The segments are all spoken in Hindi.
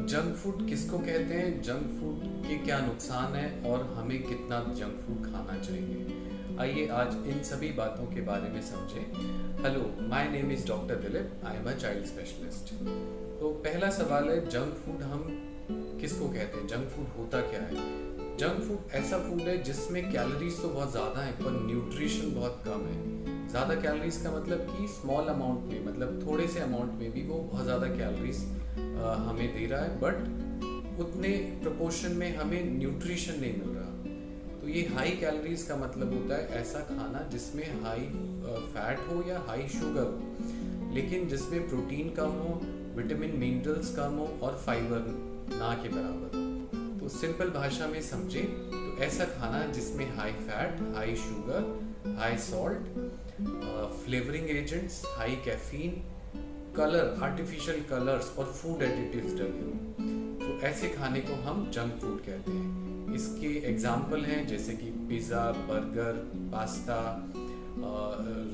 जंक फूड किसको कहते हैं, जंक फूड के क्या नुकसान हैं और हमें कितना जंक फूड खाना चाहिए। आइए आज इन सभी बातों के बारे में समझें। Hello, my name is doctor Dilip, I am a child specialist. तो पहला सवाल है, जंक फूड हम किसको कहते हैं, जंक फूड होता क्या है। जंक फूड ऐसा फूड है जिसमें कैलोरीज तो बहुत ज़्यादा है पर न्यूट्रिशन बहुत कम है। ज़्यादा कैलोरीज का मतलब कि स्मॉल अमाउंट में, मतलब थोड़े से अमाउंट में भी वो बहुत ज़्यादा कैलोरीज हमें दे रहा है, बट उतने प्रोपोर्शन में हमें न्यूट्रिशन नहीं मिल रहा। तो ये हाई कैलोरीज का मतलब होता है ऐसा खाना जिसमें हाई फैट हो या हाई शुगर हो, लेकिन जिसमें प्रोटीन कम हो, विटामिन मिनरल्स कम हो और फाइबर ना के बराबर हो। तो सिंपल भाषा में समझे तो ऐसा खाना जिसमें high fat, high sugar, high salt, flavouring agents, high caffeine, colour, artificial colours और फूड एडिटिव्स डले हो, तो ऐसे खाने को हम जंक फूड कहते हैं। इसके एग्जाम्पल हैं जैसे कि pizza, burger, pasta,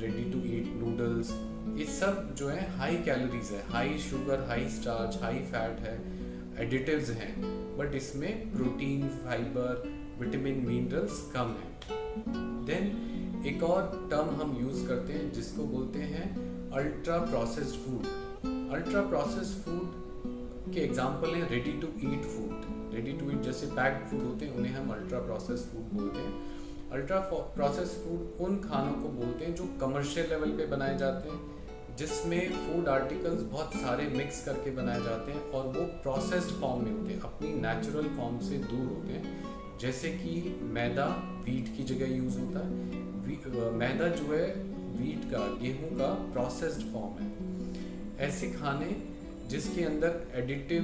ready to eat noodles. ये सब जो है हाई कैलोरीज है, high sugar, high starch, high fat है, एडिटिव्स हैं, बट इसमें प्रोटीन, फाइबर, विटामिन मिनरल्स कम है। देन एक और टर्म हम यूज़ करते हैं जिसको बोलते हैं ultra processed food. Ultra processed food के एग्जाम्पल हैं ready to eat food. Ready to eat जैसे पैक्ड फूड होते हैं उन्हें हम अल्ट्रा प्रोसेस्ड फूड बोलते हैं। अल्ट्रा प्रोसेस्ड फूड उन खानों को बोलते हैं जो कमर्शियल लेवल पे बनाए जाते हैं, जिसमें फूड आर्टिकल्स बहुत सारे मिक्स करके बनाए जाते हैं और वो प्रोसेस्ड फॉर्म में होते हैं, अपनी नेचुरल फॉर्म से दूर होते हैं। जैसे कि मैदा वीट की जगह यूज़ होता है। मैदा जो है वीट का, गेहूं का प्रोसेस्ड फॉर्म है। ऐसे खाने जिसके अंदर एडिटिव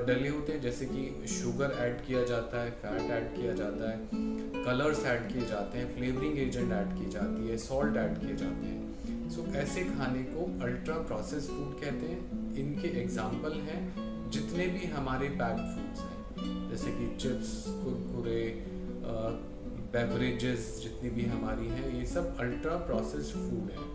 डले होते हैं, जैसे कि शुगर ऐड किया जाता है, फैट ऐड किया जाता है, कलर्स ऐड किए जाते हैं, फ्लेवरिंग एजेंट ऐड की जाती है, सॉल्ट ऐड किए जाते हैं। सो ऐसे खाने को अल्ट्रा प्रोसेस्ड फूड कहते हैं। इनके एग्जाम्पल हैं जितने भी हमारे पैक्ड फूड्स हैं, जैसे कि चिप्स, कुरकुरे, बेवरेजेस जितनी भी हमारी हैं, ये सब अल्ट्रा प्रोसेस्ड फूड है।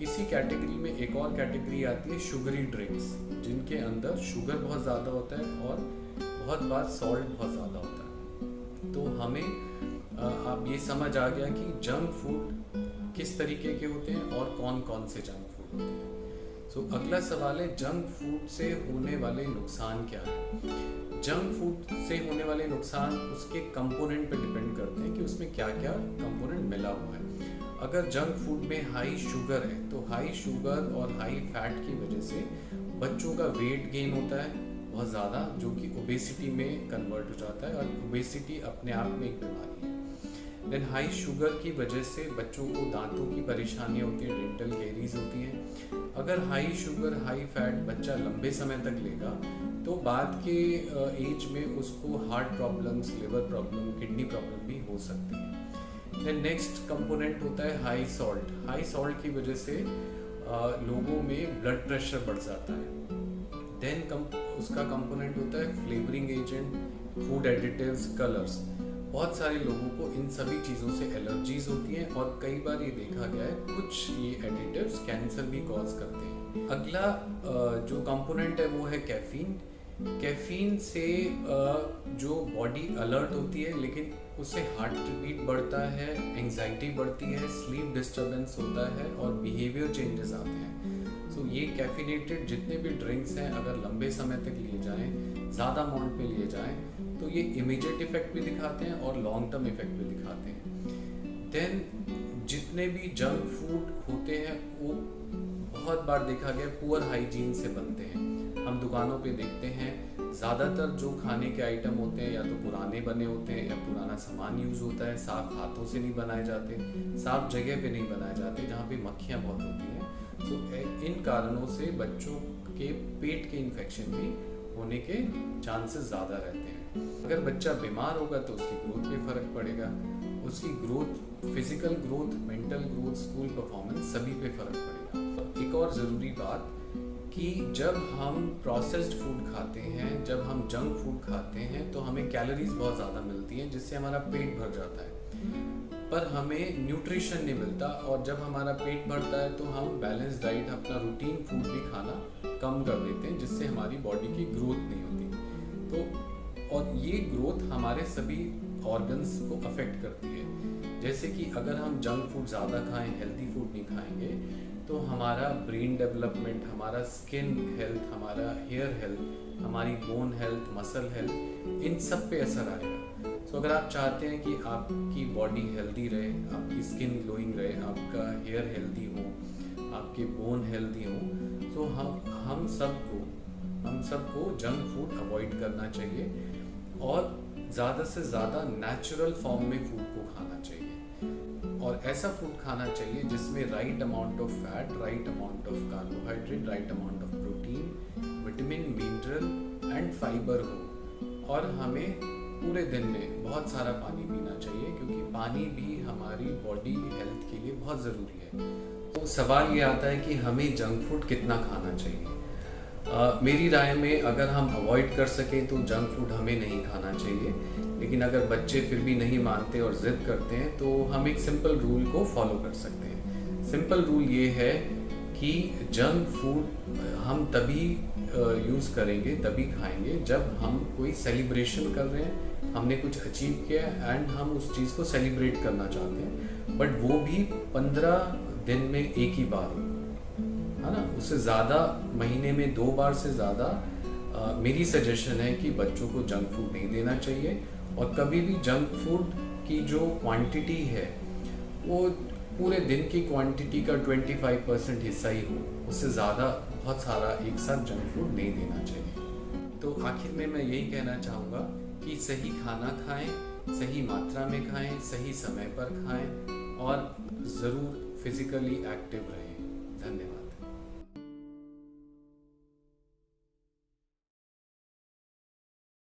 इसी कैटेगरी में एक और कैटेगरी आती है शुगरी ड्रिंक्स, जिनके अंदर शुगर बहुत ज़्यादा होता है और बहुत बार सॉल्ट बहुत ज़्यादा होता है। तो हमें अब ये समझ आ गया कि जंक फूड किस तरीके के होते हैं और कौन कौन से जंक फूड होते हैं। सो अगला सवाल है, जंक फूड से होने वाले नुकसान क्या है। जंक फूड से होने वाले नुकसान उसके कंपोनेंट पे डिपेंड करते हैं कि उसमें क्या क्या कंपोनेंट मिला हुआ है। अगर जंक फूड में हाई शुगर है तो हाई शुगर और हाई फैट की वजह से बच्चों का वेट गेन होता है बहुत ज़्यादा, जो कि ओबेसिटी में कन्वर्ट हो जाता है, और ओबेसिटी अपने आप में एक बीमारी है। देन हाई शुगर की वजह से बच्चों को दांतों की परेशानियाँ होती हैं, डेंटल कैरीज होती हैं। अगर हाई शुगर हाई फैट बच्चा लंबे समय तक लेगा तो बाद के एज में उसको heart problems, liver problem, kidney problem भी हो सकती है। देन नेक्स्ट कंपोनेंट होता है हाई सॉल्ट। हाई सॉल्ट की वजह से लोगों में ब्लड प्रेशर बढ़ जाता है। देन उसका कंपोनेंट होता है flavouring agent, food additives, colours. बहुत सारे लोगों को इन सभी चीज़ों से एलर्जीज होती हैं और कई बार ये देखा गया है कुछ ये एडिटिव्स कैंसर भी कॉज करते हैं। अगला जो कंपोनेंट है वो है कैफीन। कैफीन से जो बॉडी अलर्ट होती है, लेकिन उससे हार्ट बीट बढ़ता है, एंजाइटी बढ़ती है, स्लीप डिस्टर्बेंस होता है और बिहेवियर चेंजेस आते हैं। सो ये कैफिनेटेड जितने भी ड्रिंक्स हैं अगर लंबे समय तक लिए जाएं, ज़्यादा अमाउंट में लिए जाएं, तो ये इमीडिएट इफेक्ट भी दिखाते हैं और लॉन्ग टर्म इफेक्ट भी दिखाते हैं। देन जितने भी जंक फूड होते हैं वो बहुत बार देखा गया पुअर हाइजीन से बनते हैं। हम दुकानों पे देखते हैं ज़्यादातर जो खाने के आइटम होते हैं या तो पुराने बने होते हैं या पुराना सामान यूज़ होता है, साफ हाथों से नहीं बनाए जाते, साफ जगह पे नहीं बनाए जाते जहाँ पे मक्खियाँ बहुत होती हैं। तो इन कारणों से बच्चों के पेट के इन्फेक्शन भी होने के चांसेस ज़्यादा रहते हैं। अगर बच्चा बीमार होगा तो उसकी ग्रोथ पे फर्क पड़ेगा, उसकी growth, physical growth, mental growth, school performance सभी पे फर्क पड़ेगा। एक और ज़रूरी बात कि जब हम प्रोसेस्ड फूड खाते हैं, जब हम जंक फूड खाते हैं तो हमें कैलोरीज बहुत ज़्यादा मिलती हैं जिससे हमारा पेट भर जाता है। पर हमें न्यूट्रिशन नहीं मिलता, और जब हमारा पेट भरता है तो हम बैलेंस डाइट, अपना रूटीन फूड भी खाना कम कर देते हैं, जिससे हमारी बॉडी की ग्रोथ नहीं होती। तो और ये ग्रोथ हमारे सभी ऑर्गन्स को अफेक्ट करती है। जैसे कि अगर हम जंक फूड ज़्यादा खाएं, हेल्दी फूड नहीं खाएंगे, तो हमारा ब्रेन डेवलपमेंट, हमारा स्किन हेल्थ, हमारा हेयर हेल्थ, हमारी बोन हेल्थ, मसल हेल्थ, इन सब पे असर आएगा। सो अगर आप चाहते हैं कि आपकी बॉडी हेल्दी रहे, आपकी स्किन ग्लोइंग रहे, आपका हेयर हेल्दी हो, आपके बोन हेल्दी हो, तो हम सबको जंक फूड अवॉइड करना चाहिए और ज़्यादा से ज़्यादा नेचुरल फॉर्म में फूड को खाना चाहिए, और ऐसा फूड खाना चाहिए जिसमें right amount of fat, right amount of carbohydrate, right amount of protein, vitamin, mineral and fibre हो। और हमें पूरे दिन में बहुत सारा पानी पीना चाहिए, क्योंकि पानी भी हमारी बॉडी हेल्थ के लिए बहुत ज़रूरी है। तो सवाल ये आता है कि हमें जंक फूड कितना खाना चाहिए। मेरी राय में अगर हम अवॉइड कर सकें तो जंक फूड हमें नहीं खाना चाहिए, लेकिन अगर बच्चे फिर भी नहीं मानते और ज़िद करते हैं तो हम एक सिंपल रूल को फॉलो कर सकते हैं। सिंपल रूल ये है कि जंक फूड हम तभी यूज़ करेंगे, तभी खाएंगे जब हम कोई सेलिब्रेशन कर रहे हैं, हमने कुछ अचीव किया एंड हम उस चीज़ को सेलिब्रेट करना चाहते हैं, बट वो भी 15 दिन में एक ही बार हो, है ना। उससे ज़्यादा महीने में 2 बार से ज़्यादा मेरी सजेशन है कि बच्चों को जंक फूड नहीं देना चाहिए। और कभी भी जंक फूड की जो क्वांटिटी है वो पूरे दिन की क्वांटिटी का 25% हिस्सा ही हो, उससे ज़्यादा बहुत सारा एक साथ जंक फूड नहीं देना चाहिए। तो आखिर में मैं यही कहना चाहूँगा कि सही खाना खाएं, सही मात्रा में खाएं, सही समय पर खाएं और ज़रूर फिजिकली एक्टिव रहें। धन्यवाद।